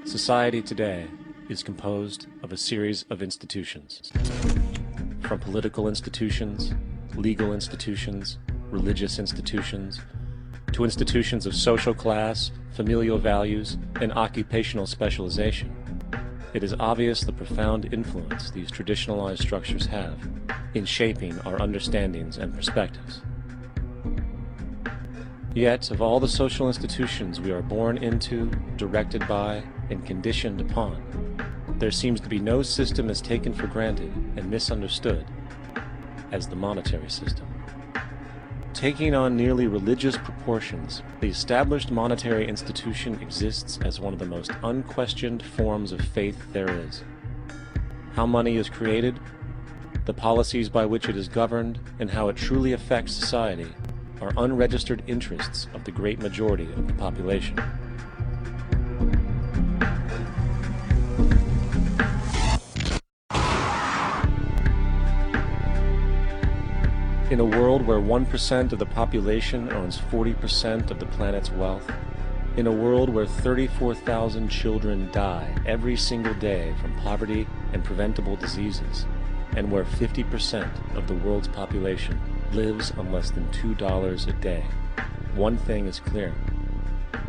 Society today is composed of a series of institutions. From political institutions, legal institutions, religious institutions, to institutions of social class, familial values, and occupational specialization. It is obvious the profound influence these traditionalized structures have in shaping our understandings and perspectives. Yet, of all the social institutions we are born into, directed by, and conditioned upon, there seems to be no system as taken for granted and misunderstood as the monetary system. Taking on nearly religious proportions, the established monetary institution exists as one of the most unquestioned forms of faith there is. How money is created, the policies by which it is governed, and how it truly affects society are unregistered interests of the great majority of the population. In a world where 1% of the population owns 40% of the planet's wealth, in a world where 34,000 children die every single day from poverty and preventable diseases, and where 50% of the world's population lives on less than $2 a day, one thing is clear: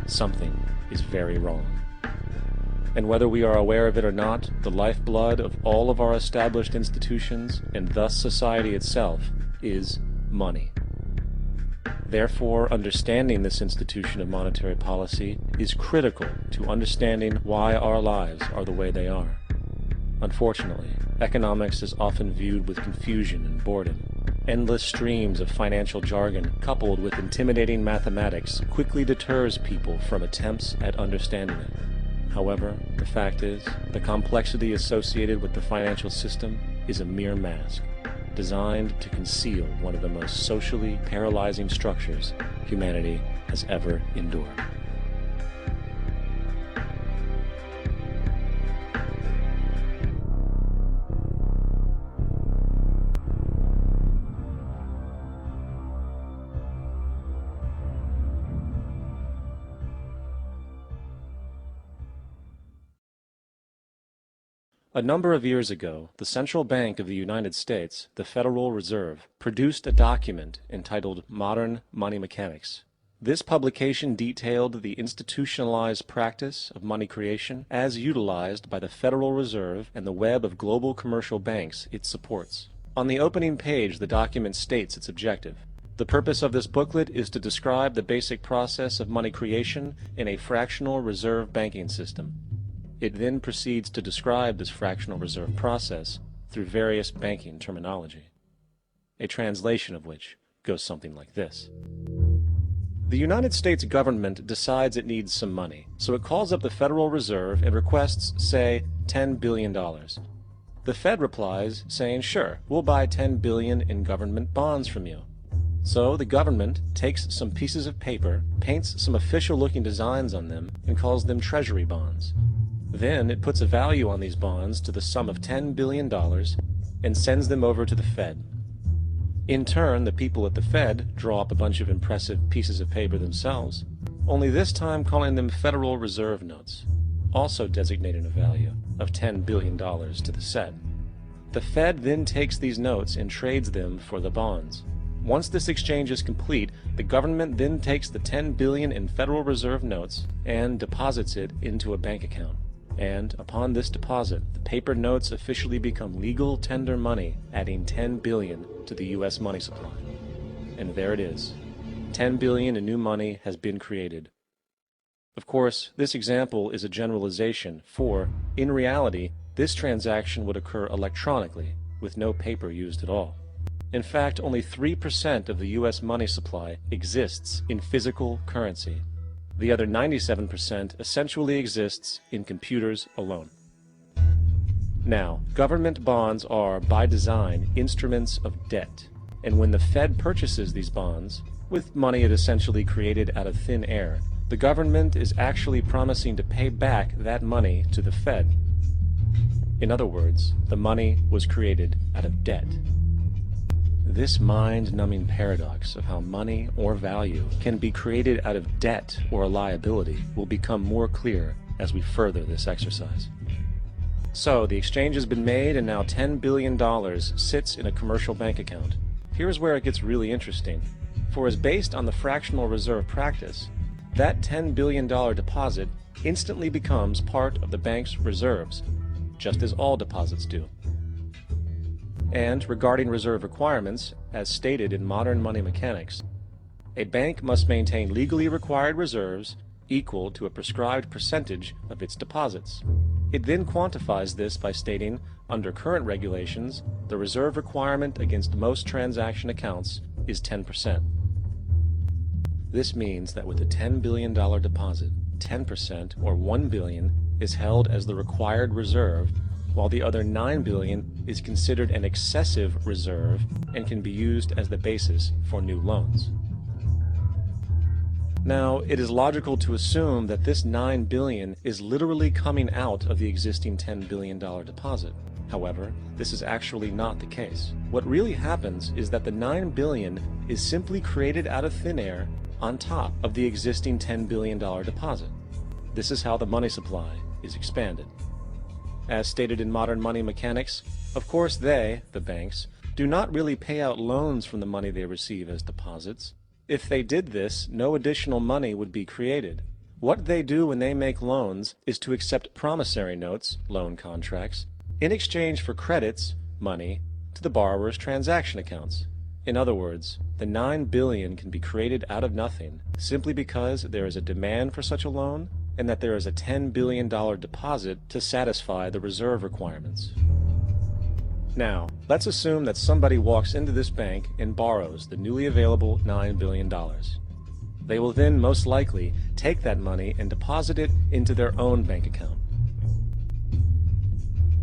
something is very wrong. And whether we are aware of it or not, the lifeblood of all of our established institutions, and thus society itself, is money. Therefore, understanding this institution of monetary policy is critical to understanding why our lives are the way they are. Unfortunately, economics is often viewed with confusion and boredom. Endless streams of financial jargon, coupled with intimidating mathematics, quickly deters people from attempts at understanding it. However, the fact is, the complexity associated with the financial system is a mere mask, designed to conceal one of the most socially paralyzing structures humanity has ever endured. A number of years ago, the Central Bank of the United States, the Federal Reserve, produced a document entitled Modern Money Mechanics. This publication detailed the institutionalized practice of money creation as utilized by the Federal Reserve and the web of global commercial banks it supports. On the opening page, the document states its objective. The purpose of this booklet is to describe the basic process of money creation in a fractional reserve banking system. It then proceeds to describe this fractional reserve process through various banking terminology, a translation of which goes something like this. The United States government decides it needs some money, so it calls up the Federal Reserve and requests, say, $10 billion. The Fed replies saying, sure, we'll buy $10 billion in government bonds from you. So the government takes some pieces of paper, paints some official-looking designs on them, and calls them treasury bonds. Then it puts a value on these bonds to the sum of $10 billion and sends them over to the Fed. In turn, the people at the Fed draw up a bunch of impressive pieces of paper themselves, only this time calling them Federal Reserve notes, also designating a value of $10 billion to the set. The Fed then takes these notes and trades them for the bonds. Once this exchange is complete, the government then takes the $10 billion in Federal Reserve notes and deposits it into a bank account. And upon this deposit, the paper notes officially become legal tender money, adding $10 billion to the U.S. money supply. And there it is. $10 billion in new money has been created. Of course, this example is a generalization, for, in reality, this transaction would occur electronically, with no paper used at all. In fact, only 3% of the U.S. money supply exists in physical currency. The other 97% essentially exists in computers alone. Now, government bonds are, by design, instruments of debt, and when the Fed purchases these bonds, with money it essentially created out of thin air, the government is actually promising to pay back that money to the Fed. In other words, the money was created out of debt. This mind-numbing paradox of how money or value can be created out of debt or a liability will become more clear as we further this exercise. So, the exchange has been made and now $10 billion sits in a commercial bank account. Here's where it gets really interesting. For as based on the fractional reserve practice, that $10 billion deposit instantly becomes part of the bank's reserves, just as all deposits do. And regarding reserve requirements, as stated in modern money mechanics, a bank must maintain legally required reserves equal to a prescribed percentage of its deposits. It then quantifies this by stating, under current regulations, the reserve requirement against most transaction accounts is 10%. This means that with a $10 billion deposit, 10% or $1 billion is held as the required reserve, while the other $9 billion is considered an excessive reserve and can be used as the basis for new loans. Now, it is logical to assume that this $9 billion is literally coming out of the existing $10 billion deposit. However, this is actually not the case. What really happens is that the $9 billion is simply created out of thin air on top of the existing $10 billion deposit. This is how the money supply is expanded. As stated in modern money mechanics, of course they, the banks, do not really pay out loans from the money they receive as deposits. If they did this, no additional money would be created. What they do when they make loans is to accept promissory notes, loan contracts, in exchange for credits, money, to the borrower's transaction accounts. In other words, the $9 billion can be created out of nothing simply because there is a demand for such a loan and that there is a $10 billion deposit to satisfy the reserve requirements. Now, let's assume that somebody walks into this bank and borrows the newly available $9 billion. They will then most likely take that money and deposit it into their own bank account.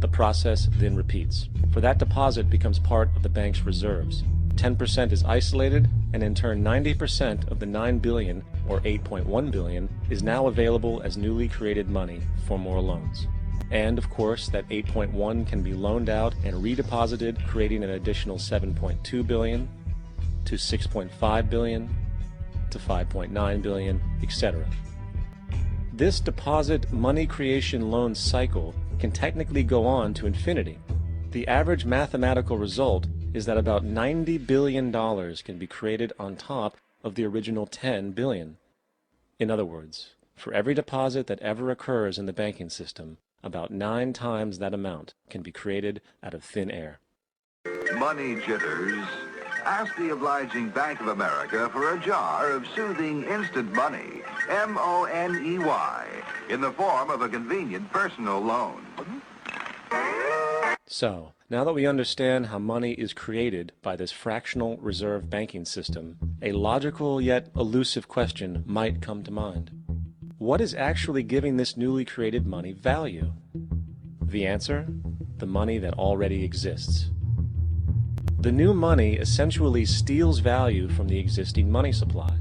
The process then repeats, for that deposit becomes part of the bank's reserves. 10% is isolated, and in turn 90% of the $9 billion, or $8.1 billion, is now available as newly created money for more loans. And of course, that 8.1 can be loaned out and redeposited, creating an additional 7.2 billion, to 6.5 billion, to 5.9 billion, etc. This deposit money creation loan cycle can technically go on to infinity. The average mathematical result is that about $90 billion can be created on top of the original 10 billion. In other words, for every deposit that ever occurs in the banking system, about 9 times that amount can be created out of thin air. Money jitters. Ask the obliging Bank of America for a jar of soothing instant money, M-O-N-E-Y, in the form of a convenient personal loan. So, now that we understand how money is created by this fractional reserve banking system, a logical yet elusive question might come to mind. What is actually giving this newly created money value? The answer? The money that already exists. The new money essentially steals value from the existing money supply.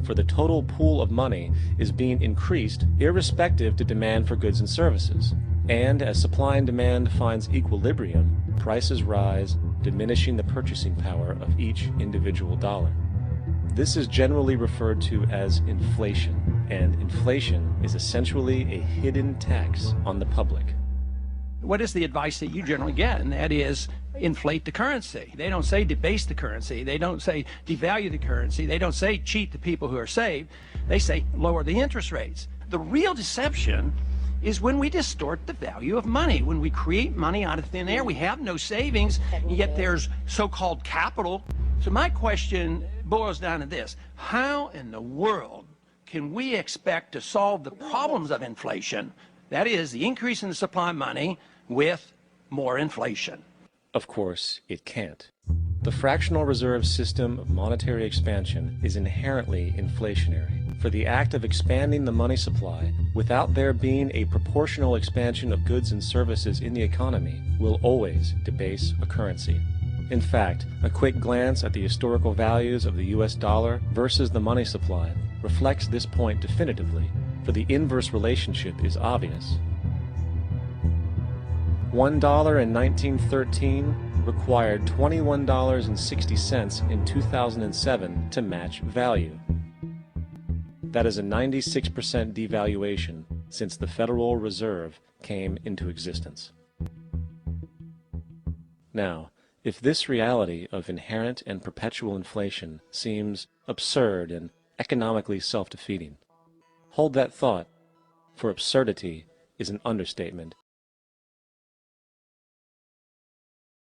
For the total pool of money is being increased irrespective to demand for goods and services. And as supply and demand finds equilibrium, prices rise, diminishing the purchasing power of each individual dollar. This is generally referred to as inflation, and inflation is essentially a hidden tax on the public. What is the advice that you generally get? And that is, inflate the currency. They don't say debase the currency. They don't say devalue the currency. They don't say cheat the people who are saved. They say lower the interest rates. The real deception is when we distort the value of money. When we create money out of thin air, we have no savings, yet there's so-called capital. So my question boils down to this: how in the world can we expect to solve the problems of inflation, that is, the increase in the supply of money, with more inflation? Of course, it can't. The fractional reserve system of monetary expansion is inherently inflationary. For the act of expanding the money supply, without there being a proportional expansion of goods and services in the economy, will always debase a currency. In fact, a quick glance at the historical values of the US dollar versus the money supply reflects this point definitively, for the inverse relationship is obvious. $1 in 1913 required $21.60 in 2007 to match value. That is a 96% devaluation since the Federal Reserve came into existence. Now, if this reality of inherent and perpetual inflation seems absurd and economically self-defeating, hold that thought, for absurdity is an understatement